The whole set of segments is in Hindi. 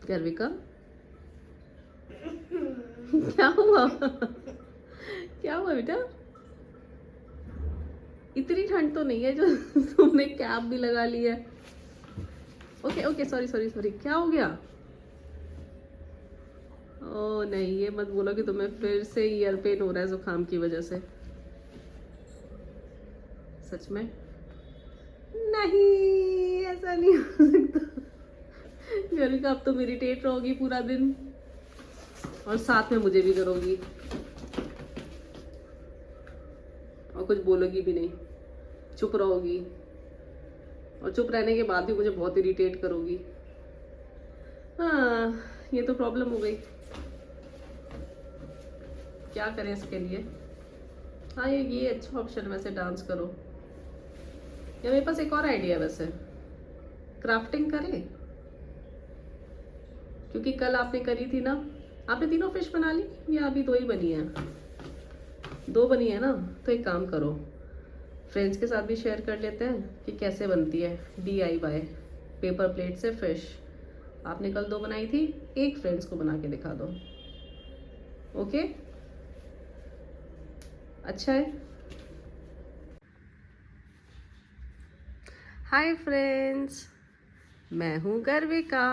गर्विका क्या हुआ? क्या हुआ बेटा? इतनी ठंड तो नहीं है जो तुमने कैप भी लगा ली है। Okay okay, sorry sorry sorry, क्या हो गया? ओ नहीं, ये मत बोलो कि तुम्हें फिर से ईयर पेन हो रहा है जुकाम की वजह से। सच में? नहीं, ऐसा नहीं हो सकता। गर्विका अब तुम इरिटेट रहोगी पूरा दिन और साथ में मुझे भी करोगी और कुछ बोलोगी भी नहीं, चुप रहोगी और चुप रहने के बाद भी मुझे बहुत इरिटेट करोगी। हाँ, ये तो प्रॉब्लम हो गई। क्या करें इसके लिए? हाँ, ये अच्छा ऑप्शन है वैसे, डांस करो। या मेरे पास एक और आइडिया है वैसे, क्राफ्टिंग करें? क्योंकि कल आपने करी थी ना। आपने तीनों फिश बना ली या अभी दो ही बनी है? दो बनी है ना, तो एक काम करो, फ्रेंड्स के साथ भी शेयर कर लेते हैं कि कैसे बनती है DIY पेपर प्लेट से फिश। आपने कल दो बनाई थी, एक फ्रेंड्स को बना के दिखा दो। ओके, अच्छा है। हाय फ्रेंड्स, मैं हूँ गर्विका।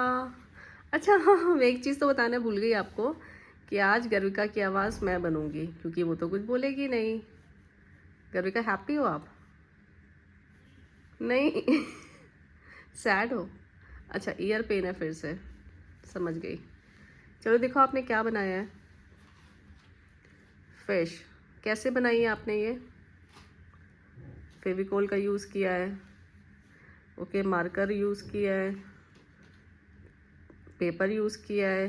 अच्छा हाँ, मैं एक चीज़ तो बताना भूल गई आपको कि आज गर्विका की आवाज़ मैं बनूंगी क्योंकि वो तो कुछ बोलेगी नहीं। गर्विका, हैप्पी हो आप? नहीं सैड हो? अच्छा, ईयर पेन है फिर से, समझ गई। चलो देखो आपने क्या बनाया है। फिश कैसे बनाई है आपने? ये फेविकोल का यूज़ किया है, ओके, मार्कर यूज़ किया है, पेपर यूज़ किया है,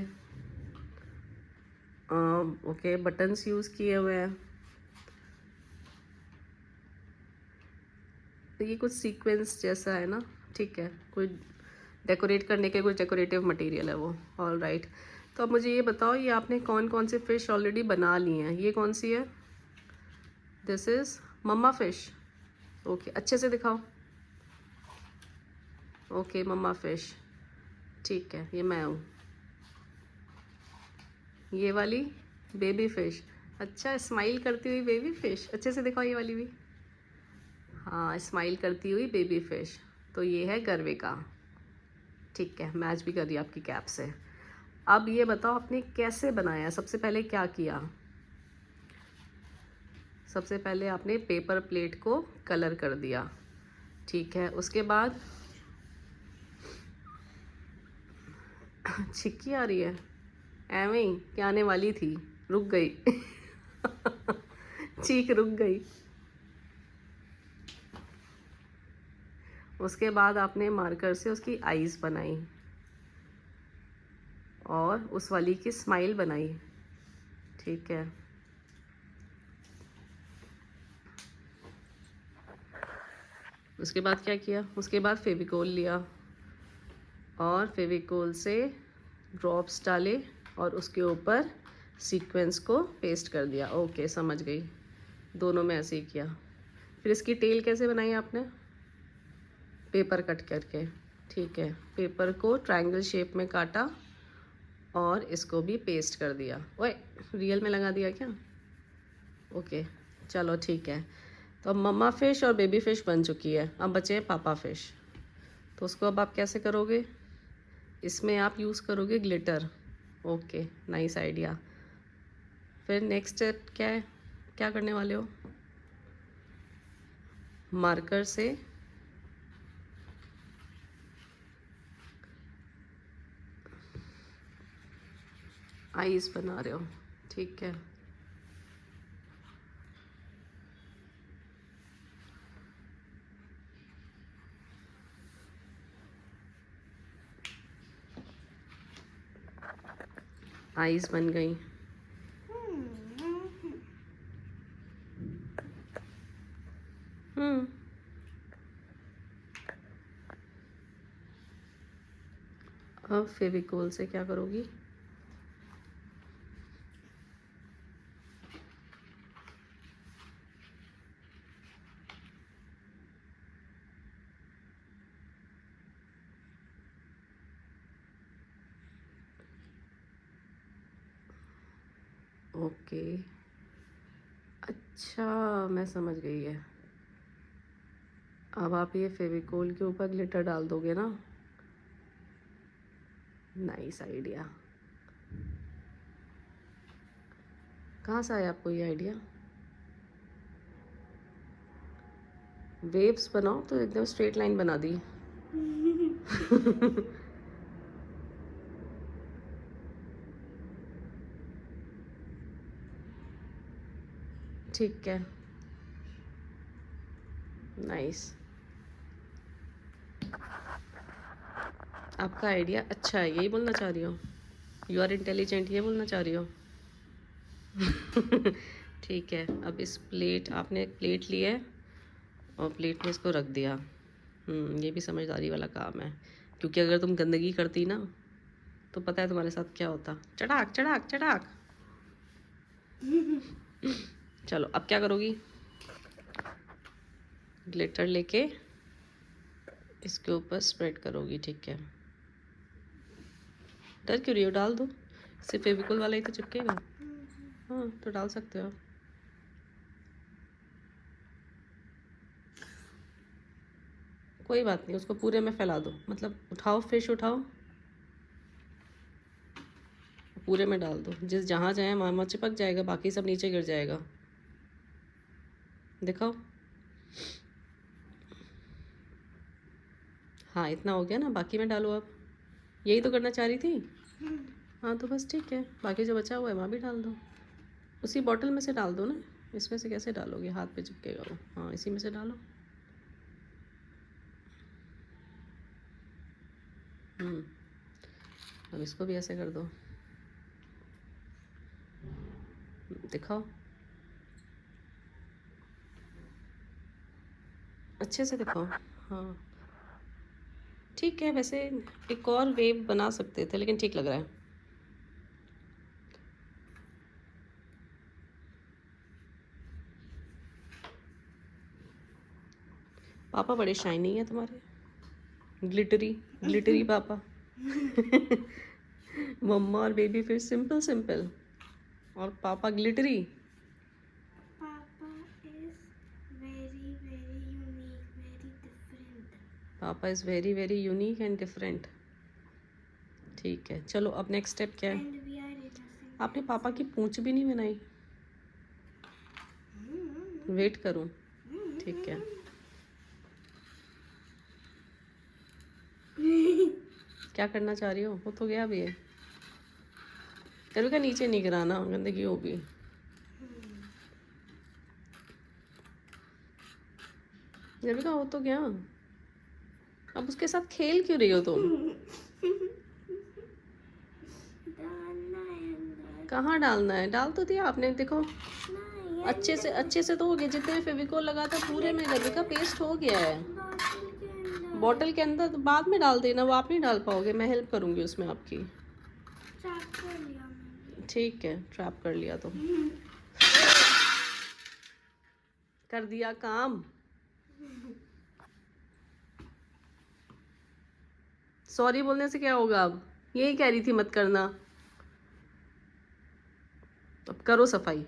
ओके, बटन्स यूज़ किए हुए हैं। तो ये कुछ सीक्वेंस जैसा है ना, ठीक है, कोई डेकोरेट करने के कुछ डेकोरेटिव मटेरियल है वो। ऑल राइट, तो अब मुझे ये बताओ, ये आपने कौन कौन से फ़िश ऑलरेडी बना ली हैं? ये कौन सी है? This is mama fish. Okay, अच्छे से दिखाओ। ओके, मम्मा फिश, ठीक है, ये मैं हूँ। ये वाली बेबी फिश, अच्छा, स्माइल करती हुई बेबी फिश, अच्छे से दिखाओ ये वाली भी। हाँ, स्माइल करती हुई बेबी फिश, तो ये है गर्विका। ठीक है, मैच भी कर रही है आपकी कैप से। अब ये बताओ आपने कैसे बनाया? सबसे पहले क्या किया? सबसे पहले आपने पेपर प्लेट को कलर कर दिया, ठीक है, उसके बाद छिक्की आ रही है, एवं ही क्या आने वाली थी, रुक गई चीख रुक गई। उसके बाद आपने मार्कर से उसकी आईज बनाई और उस वाली की स्माइल बनाई, ठीक है। उसके बाद क्या किया? उसके बाद फेविकोल लिया और फेविकोल से ड्रॉप्स डाले और उसके ऊपर सीक्वेंस को पेस्ट कर दिया। ओके, समझ गई, दोनों में ऐसे ही किया। फिर इसकी टेल कैसे बनाई आपने? पेपर कट करके, ठीक है, पेपर को ट्रायंगल शेप में काटा और इसको भी पेस्ट कर दिया। ओए, रियल में लगा दिया क्या? ओके, चलो ठीक है। तो अब मम्मा फ़िश और बेबी फ़िश बन चुकी है, अब बचे हैं पापा फ़िश। तो उसको अब आप कैसे करोगे? इसमें आप यूज़ करोगे ग्लिटर। Okay, nice idea. फिर नेक्स्ट स्टेप क्या है? क्या करने वाले हो? मार्कर से आईज बना रहे हो, ठीक है। आईज बन गई। हम्म, अब फेविकोल से क्या करोगी? ओके, अच्छा मैं समझ गई है। अब आप ये फेविकोल के ऊपर ग्लिटर डाल दोगे ना। Nice idea. कहाँ से आया आपको ये आइडिया? वेव्स बनाओ तो एकदम स्ट्रेट लाइन बना दी। ठीक है, नाइस। आपका आइडिया अच्छा है, यही बोलना चाह रही हो? यू आर इंटेलिजेंट, ये बोलना चाह रही हो? ठीक है, अब इस प्लेट, आपने एक प्लेट ली है और प्लेट में इसको रख दिया। ये भी समझदारी वाला काम है, क्योंकि अगर तुम गंदगी करती ना तो पता है तुम्हारे साथ क्या होता। चटाक चटाक चटाक। चलो अब क्या करोगी? ग्लिटर लेके इसके ऊपर स्प्रेड करोगी, ठीक है। डर क्यों रही हो? डाल दो, सिर्फ फेविकोल वाला ही तो चिपकेगा। हाँ तो डाल सकते हो। कोई बात नहीं, उसको पूरे में फैला दो, मतलब उठाओ, फिश उठाओ, पूरे में डाल दो। जिस जहाँ जाए वहाँ चिपक जाएगा, बाकी सब नीचे गिर जाएगा। दिखाओ। हाँ इतना हो गया ना, बाकी में डालो अब। यही तो करना चाह रही थी। हाँ तो बस ठीक है, बाकी जो बचा हुआ है वहाँ भी डाल दो। उसी बॉटल में से डाल दो ना, इसमें से कैसे डालोगे? हाथ पे चिपकेगा वो। हाँ इसी में से डालो। अब इसको भी ऐसे कर दो। दिखाओ, अच्छे से दिखाओ। हाँ ठीक है, वैसे एक और वेव बना सकते थे, लेकिन ठीक लग रहा है। पापा बड़े शाइनी है तुम्हारे, ग्लिटरी ग्लिटरी पापा। मम्मा और बेबी फिर सिंपल सिंपल, और पापा ग्लिटरी। पापा is very very unique and different. ठीक है, चलो अब नेक्स्ट स्टेप क्या है? आपने पापा की पूंछ भी नहीं बनाई। वेट करूं? ठीक है। क्या करना चाह रही हो तो गया भी है। तेरे का नीचे नहीं गिराना, गंदगी होगी। जब का हो तो गया, अब उसके साथ खेल क्यों रही हो तुम? कहाँ डालना है? डाल तो दिया आपने, देखो अच्छे से तो हो गया। जितने में फेविकोल लगा था पूरे में गरबे का पेस्ट हो गया है। बॉटल के अंदर तो बाद में डाल देना, वो आप नहीं डाल पाओगे, मैं हेल्प करूंगी उसमें आपकी। ठीक है, ट्रैप कर लिया तो कर दिया काम। सॉरी बोलने से क्या होगा? अब यही कह रही थी मत करना, अब करो सफाई।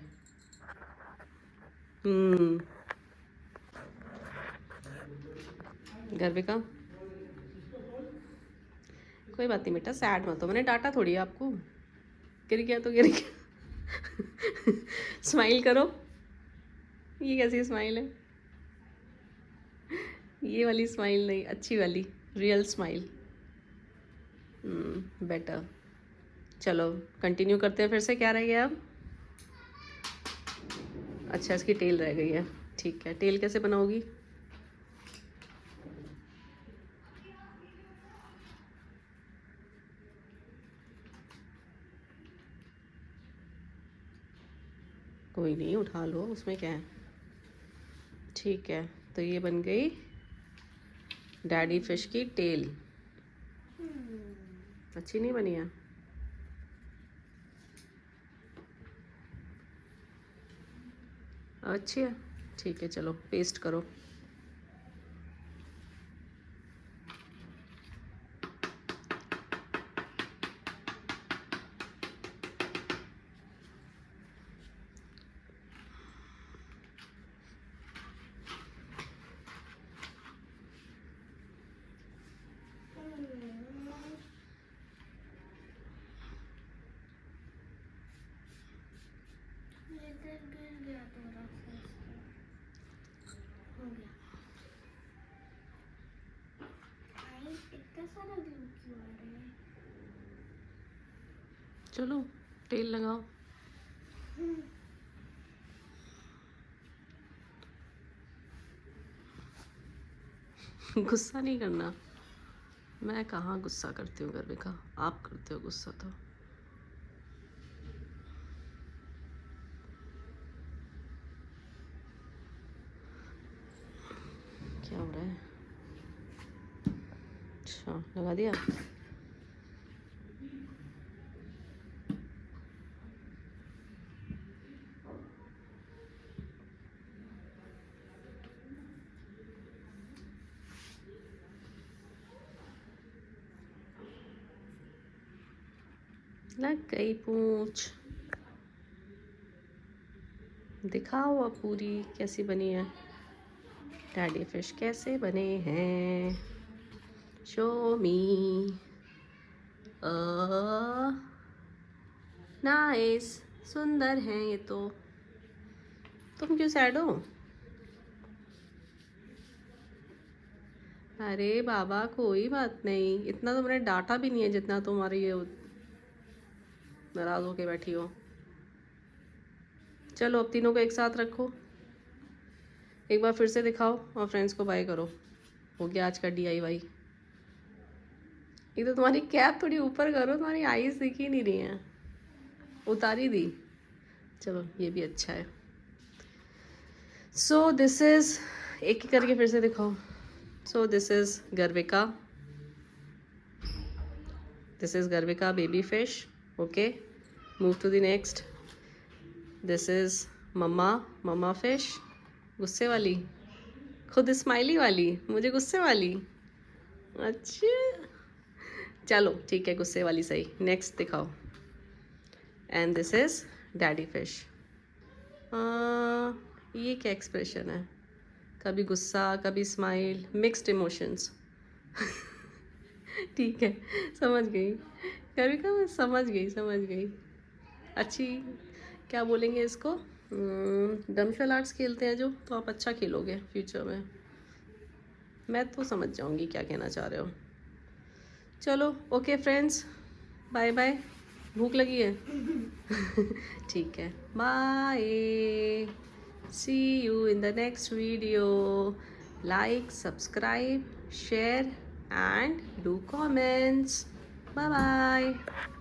गरबे का कोई बात नहीं बेटा, सैड मत हो, मैंने डांटा थोड़ी है आपको। गिर गया तो गिर गया। स्माइल करो। ये कैसी स्माइल है? ये वाली स्माइल नहीं, अच्छी वाली रियल स्माइल। बेटर। चलो कंटिन्यू करते हैं, फिर से क्या रह गया अब? अच्छा इसकी टेल रह गई है, ठीक है। टेल कैसे बनाओगी? कोई नहीं, उठा लो, उसमें क्या है। ठीक है, तो ये बन गई डैडी फिश की टेल। अच्छी नहीं बनी है? अच्छी है, ठीक है। चलो पेस्ट करो। चलो तेल लगाओ। गुस्सा नहीं करना। मैं कहाँ गुस्सा करती हूँ गर्विका, आप करते हो गुस्सा तो। क्या हो रहा है? अच्छा लगा दिया। लग गई पूंछ। दिखाओ अब पूरी कैसी बनी है। डैडी फिश कैसे बने हैं, शो मी। नाइस, सुंदर हैं ये तो। तुम क्यों सैड हो? अरे बाबा कोई बात नहीं, इतना तो मैंने डांटा भी नहीं है जितना तुम्हारी ये नाराज होके बैठी हो। चलो अब तीनों को एक साथ रखो, एक बार फिर से दिखाओ और फ्रेंड्स को बाय करो। हो गया आज का DIY। एक तो तुम्हारी कैप थोड़ी ऊपर करो, तुम्हारी आईज दिख ही नहीं रही हैं, उतारी दी। चलो ये भी अच्छा है। सो दिस इज, एक एक करके फिर से दिखाओ। So this is Garvika, this is Garvika baby fish. Okay, move to the next. This is mamma, mamma fish, गुस्से वाली, खुद स्माइली वाली, मुझे गुस्से वाली। अच्छा चलो ठीक है, गुस्से वाली सही। नेक्स्ट दिखाओ। And this is daddy fish. ये क्या एक्सप्रेशन है, कभी गुस्सा कभी स्माइल, मिक्स्ड इमोशंस। ठीक है समझ गई, कभी कभी समझ गई समझ गई। अच्छी, क्या बोलेंगे इसको, डमशल आर्ट्स खेलते हैं जो, तो आप अच्छा खेलोगे फ्यूचर में। मैं तो समझ जाऊंगी क्या कहना चाह रहे हो। चलो ओके फ्रेंड्स, बाय बाय। भूख लगी है? ठीक है, bye, see you in the next video. Like, subscribe, share and do comments. Bye bye.